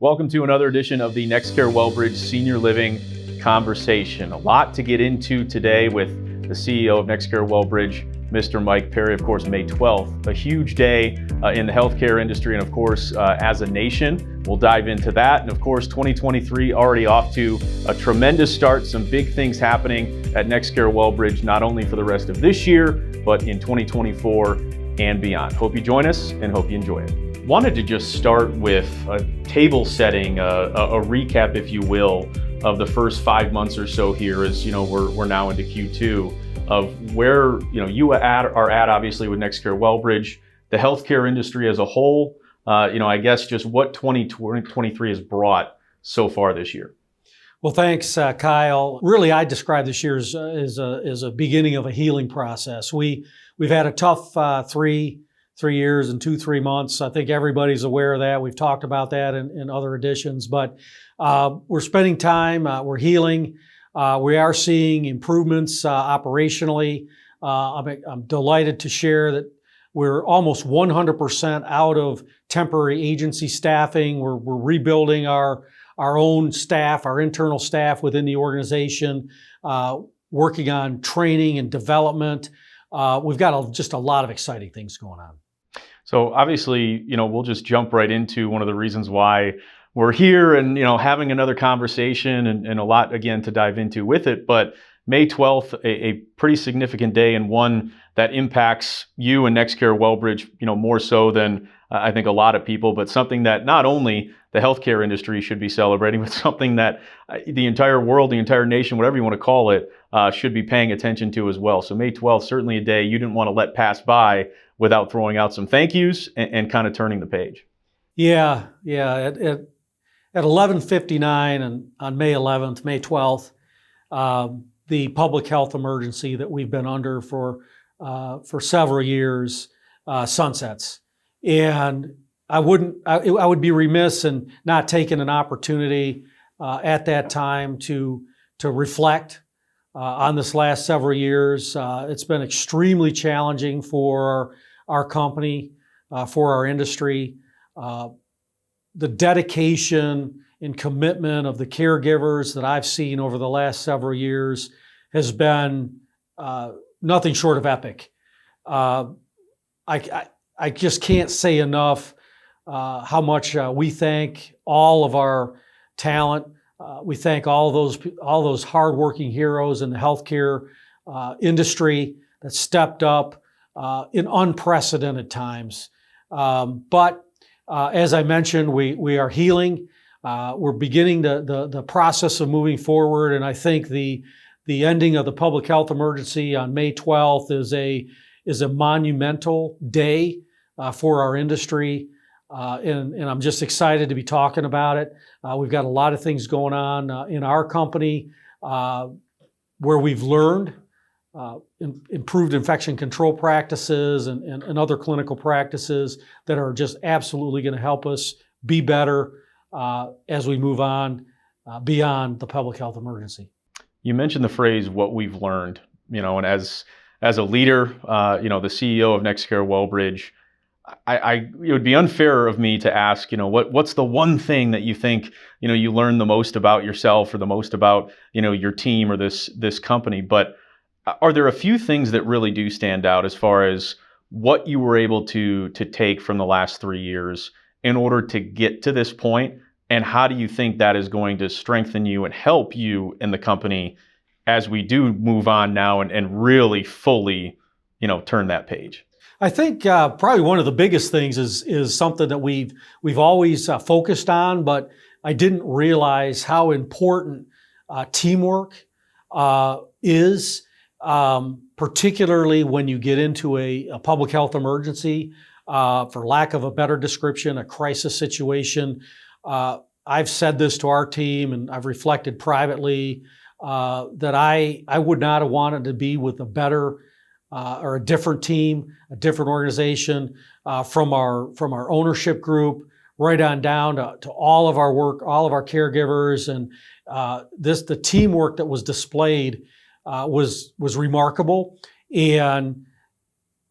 Welcome to another edition of the NexCare WellBridge Senior Living Conversation. A lot to get into today with the CEO of NexCare WellBridge, Mr. Mike Perry. Of course, May 12th, a huge day in the healthcare industry and of course, as a nation. We'll dive into that. And of course, 2023 already off to a tremendous start. Some big things happening at NexCare WellBridge, not only for the rest of this year, but in 2024 and beyond. Hope you join us and hope you enjoy it. Wanted to just start with a table setting, a recap, if you will, of the first 5 months or so here as, we're now into Q2 of where, you are at obviously with NexCare WellBridge, the healthcare industry as a whole, I guess just what 2023 has brought so far this year. Well, thanks, Kyle. Really, I describe this year as a beginning of a healing process. We've had a tough three years and 3 months. I think everybody's aware of that. We've talked about that in other editions, but we're spending time, we're healing. We are seeing improvements operationally. I'm delighted to share that we're almost 100% out of temporary agency staffing. We're rebuilding our own staff, our internal staff within the organization, working on training and development. We've got just a lot of exciting things going on. So obviously, we'll just jump right into one of the reasons why we're here and, having another conversation and a lot, again, to dive into with it. But May 12th, a pretty significant day and one that impacts you and NexCare WellBridge, more so than I think a lot of people, but something that not only the healthcare industry should be celebrating, but something that the entire world, the entire nation, whatever you want to call it, should be paying attention to as well. So May 12th, certainly a day you didn't want to let pass by without throwing out some thank yous and kind of turning the page. Yeah. At 11:59 and on May 11th, May 12th, the public health emergency that we've been under for several years sunsets. And I would be remiss in not taking an opportunity at that time to reflect on this last several years. It's been extremely challenging for our company, for our industry. The dedication and commitment of the caregivers that I've seen over the last several years has been nothing short of epic. I just can't say enough how much we thank all of our talent. We thank all those hardworking heroes in the healthcare industry that stepped up in unprecedented times. But as I mentioned, we are healing. We're beginning the process of moving forward, and I think the ending of the public health emergency on May 12th is a monumental day for our industry, and I'm just excited to be talking about it. We've got a lot of things going on in our company where we've learned improved infection control practices and other clinical practices that are just absolutely going to help us be better as we move on beyond the public health emergency. You mentioned the phrase "what we've learned," and as a leader, the CEO of NexCare WellBridge, it would be unfair of me to ask, what's the one thing that you think, you learned the most about yourself or the most about, your team or this company. But are there a few things that really do stand out as far as what you were able to take from the last 3 years in order to get to this point? And how do you think that is going to strengthen you and help you in the company as we do move on now and really fully, turn that page? I think probably one of the biggest things is something that we've always focused on, but I didn't realize how important teamwork is, particularly when you get into a public health emergency, for lack of a better description, a crisis situation. I've said this to our team, and I've reflected privately that I would not have wanted to be with a better or a different team, a different organization, from our ownership group right on down to all of our work, all of our caregivers, and the teamwork that was displayed was remarkable. And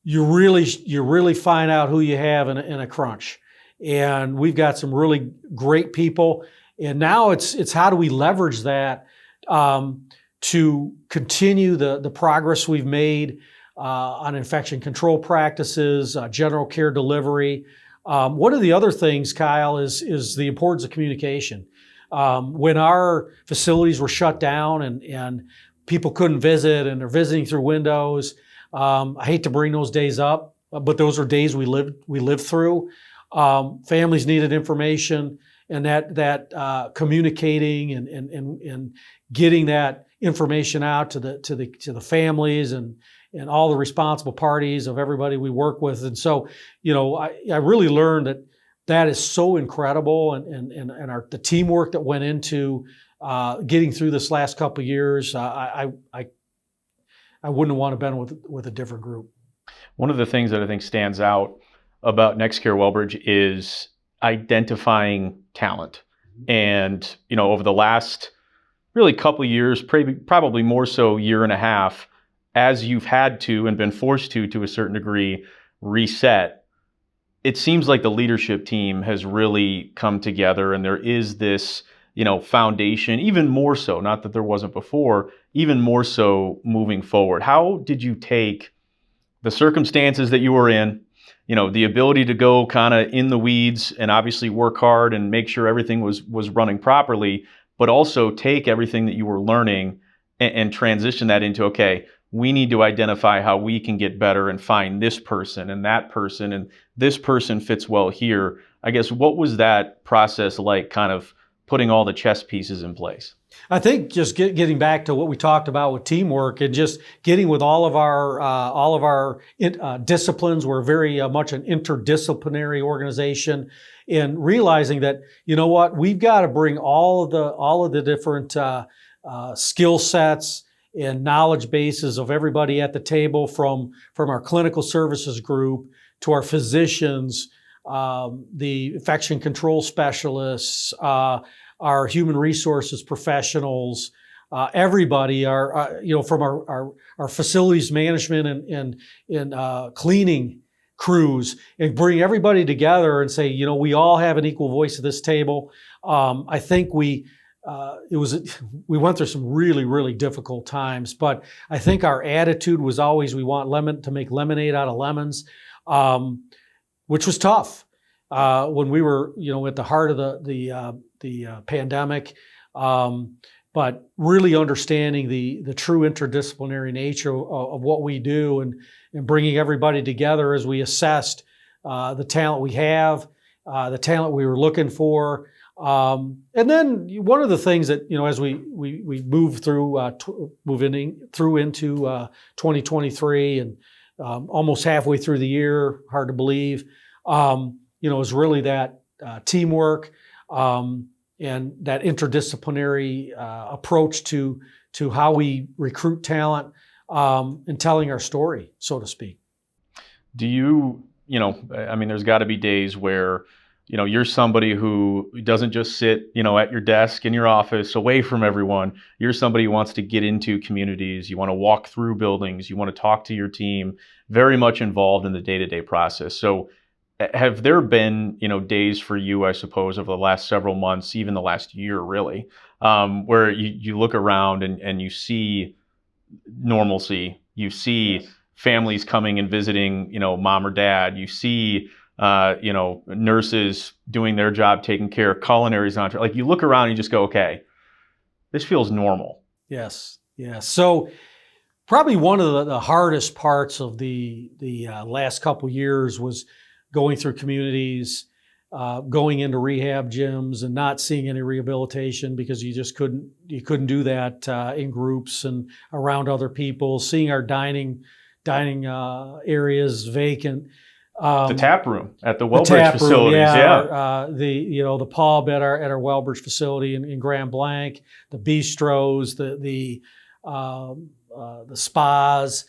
you really find out who you have in a crunch. and we've got some really great people. And now it's how do we leverage that to continue the progress we've made on infection control practices, general care delivery. One of the other things, Kyle, is the importance of communication. When our facilities were shut down and people couldn't visit and they're visiting through windows, I hate to bring those days up, but those are days we lived through. Families needed information, and that communicating and getting that information out to the families and all the responsible parties of everybody we work with. And so, I really learned that is so incredible, and the teamwork that went into getting through this last couple of years. I wouldn't want to been with a different group. One of the things that I think stands out about NexCare WellBridge is identifying talent. And, over the last really couple of years, probably more so year and a half, as you've had to and been forced to a certain degree, reset, it seems like the leadership team has really come together, and there is this, foundation, even more so, not that there wasn't before, even more so moving forward. How did you take the circumstances that you were in, the ability to go kind of in the weeds and obviously work hard and make sure everything was running properly, but also take everything that you were learning and transition that into, okay, we need to identify how we can get better and find this person and that person, and this person fits well here. I guess, what was that process like, kind of putting all the chess pieces in place? I think just getting back to what we talked about with teamwork and just getting with all of our disciplines. We're very much an interdisciplinary organization, and realizing that, we've got to bring all of the different skill sets and knowledge bases of everybody at the table, from our clinical services group to our physicians, the infection control specialists, our human resources professionals, everybody, from our facilities management and cleaning crews, and bring everybody together and say, we all have an equal voice at this table. I think we went through some really, really difficult times, but I think our attitude was always, we want to make lemonade out of lemons, which was tough when we were, at the heart of the pandemic. But really understanding the true interdisciplinary nature of what we do, and bringing everybody together as we assessed the talent we have, the talent we were looking for. And then one of the things that, as we move into 2023 and almost halfway through the year, hard to believe, is really that teamwork and that interdisciplinary approach to how we recruit talent and telling our story, so to speak. Do you, there's got to be days where, you're somebody who doesn't just sit, at your desk in your office away from everyone. You're somebody who wants to get into communities. You want to walk through buildings. You want to talk to your team, very much involved in the day-to-day process. So have there been, days for you, I suppose, over the last several months, even the last year, really, where you look around and you see normalcy, you see yes. families coming and visiting, mom or dad, you see, nurses doing their job, taking care of culinaries on, like, you look around and you just go, okay, this feels normal. Yes. So probably one of the hardest parts of the last couple of years was going through communities, going into rehab gyms and not seeing any rehabilitation because you couldn't do that in groups and around other people, seeing our dining areas vacant. The tap room at the WellBridge facilities, the pub at our WellBridge facility in Grand Blanc, the bistros, the spas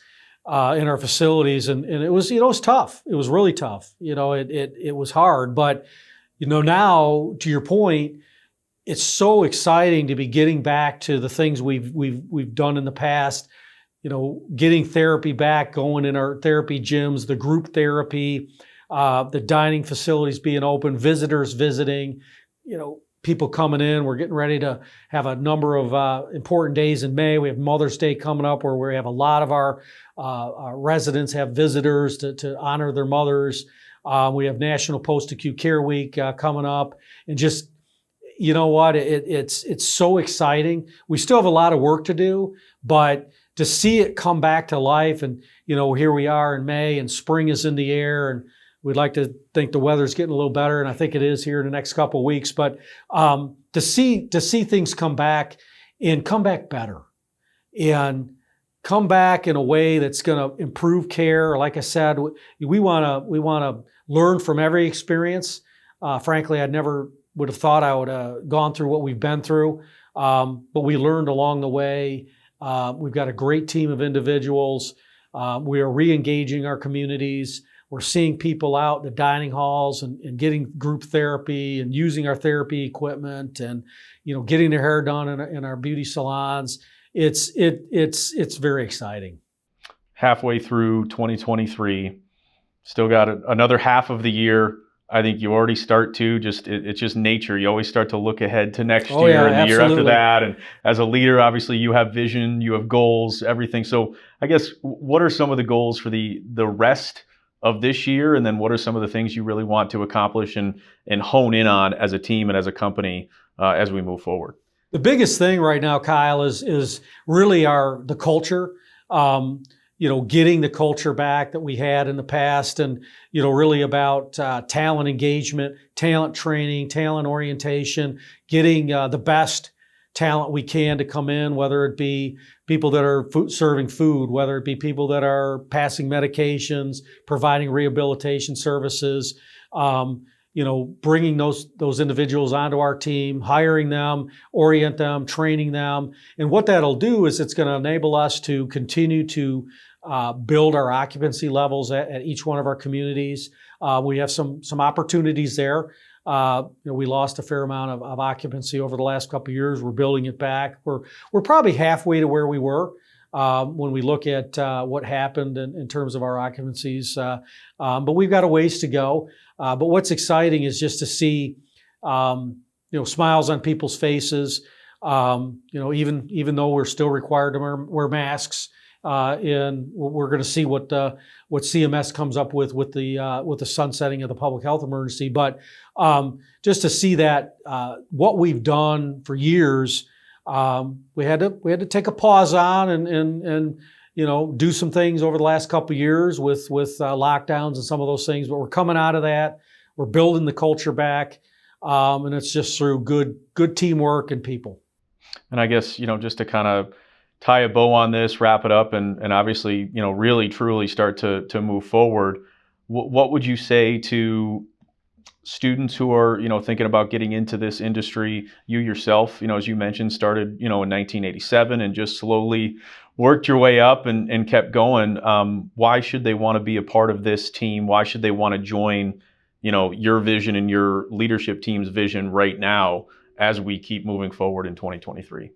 in our facilities, and it was it was tough. It was really tough. It was hard, but now, to your point, it's so exciting to be getting back to the things we've done in the past. Getting therapy back, going in our therapy gyms, the group therapy, the dining facilities being open, visitors visiting, people coming in. We're getting ready to have a number of important days in May. We have Mother's Day coming up where we have a lot of our residents have visitors to honor their mothers. We have National Post-Acute Care Week coming up. And just, you know what, it's so exciting. We still have a lot of work to do, but to see it come back to life, and here we are in May and spring is in the air, and we'd like to think the weather's getting a little better, and I think it is here in the next couple of weeks. But to see things come back and come back better, and come back in a way that's going to improve care. Like I said, we want to learn from every experience. Frankly, I never would have thought I would have gone through what we've been through, but we learned along the way. We've got a great team of individuals. We are re-engaging our communities. We're seeing people out in the dining halls and getting group therapy and using our therapy equipment, and getting their hair done in our beauty salons. It's very exciting. Halfway through 2023, still got another half of the year. I think you already start to it's just nature. You always start to look ahead to next year and the year after that. And as a leader, obviously you have vision, you have goals, everything. So I guess, what are some of the goals for the rest of this year? And then what are some of the things you really want to accomplish and hone in on as a team and as a company as we move forward? The biggest thing right now, Kyle, is really the culture. Getting the culture back that we had in the past, and really about talent engagement, talent training, talent orientation, getting the best talent we can to come in, whether it be people that are serving food, whether it be people that are passing medications, providing rehabilitation services, bringing those individuals onto our team, hiring them, orient them, training them. And what that'll do is it's going to enable us to continue to build our occupancy levels at each one of our communities. We have some opportunities there. We lost a fair amount of occupancy over the last couple of years. We're building it back. We're probably halfway to where we were when we look at what happened in terms of our occupancies. But we've got a ways to go. But what's exciting is just to see, smiles on people's faces. Even though we're still required to wear masks, and we're going to see what CMS comes up with the sunsetting of the public health emergency. But just to see that what we've done for years, we had to take a pause on and do some things over the last couple of years with lockdowns and some of those things. But we're coming out of that. We're building the culture back, and it's just through good teamwork and people. And I guess just to kind of tie a bow on this, wrap it up, and obviously really truly start to move forward. What would you say to students who are thinking about getting into this industry? You yourself, as you mentioned, started in 1987 and just slowly worked your way up and kept going. Why should they want to be a part of this team? Why should they want to join your vision and your leadership team's vision right now as we keep moving forward in 2023?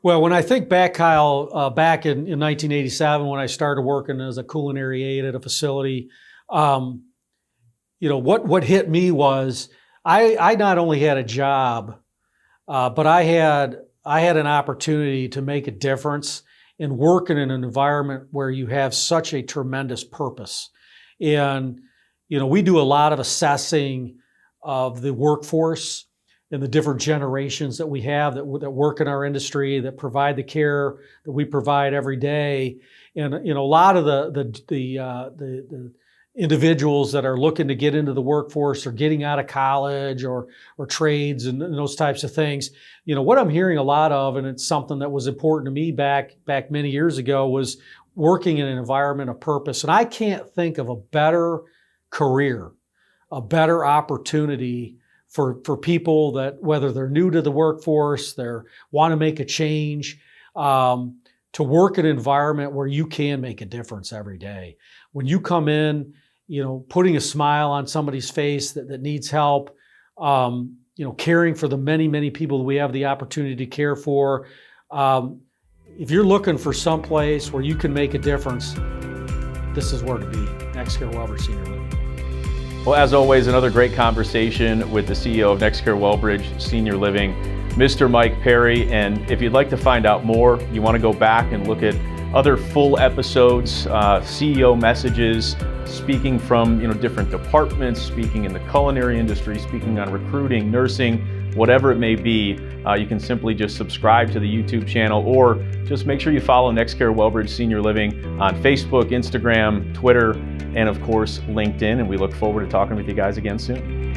Well, when I think back, Kyle, back in 1987 when I started working as a culinary aide at a facility, what hit me was I not only had a job, but I had an opportunity to make a difference and work in an environment where you have such a tremendous purpose. And we do a lot of assessing of the workforce and the different generations that we have that work in our industry, that provide the care that we provide every day. And a lot of the individuals that are looking to get into the workforce or getting out of college or trades and those types of things, what I'm hearing a lot of, and it's something that was important to me back many years ago, was working in an environment of purpose. And I can't think of a better career, a better opportunity for people that, whether they're new to the workforce, they want to make a change, to work in an environment where you can make a difference every day. When you come in, putting a smile on somebody's face that needs help, caring for the many, many people that we have the opportunity to care for. If you're looking for some place where you can make a difference, this is where to be. NexCare WellBridge Senior Living. Well, as always, another great conversation with the CEO of NexCare WellBridge Senior Living, Mr. Mike Perry. And if you'd like to find out more, you want to go back and look at other full episodes, CEO messages, speaking from different departments, speaking in the culinary industry, speaking on recruiting, nursing, whatever it may be, you can simply just subscribe to the YouTube channel, or just make sure you follow NexCare WellBridge Senior Living on Facebook, Instagram, Twitter, and of course, LinkedIn. And we look forward to talking with you guys again soon.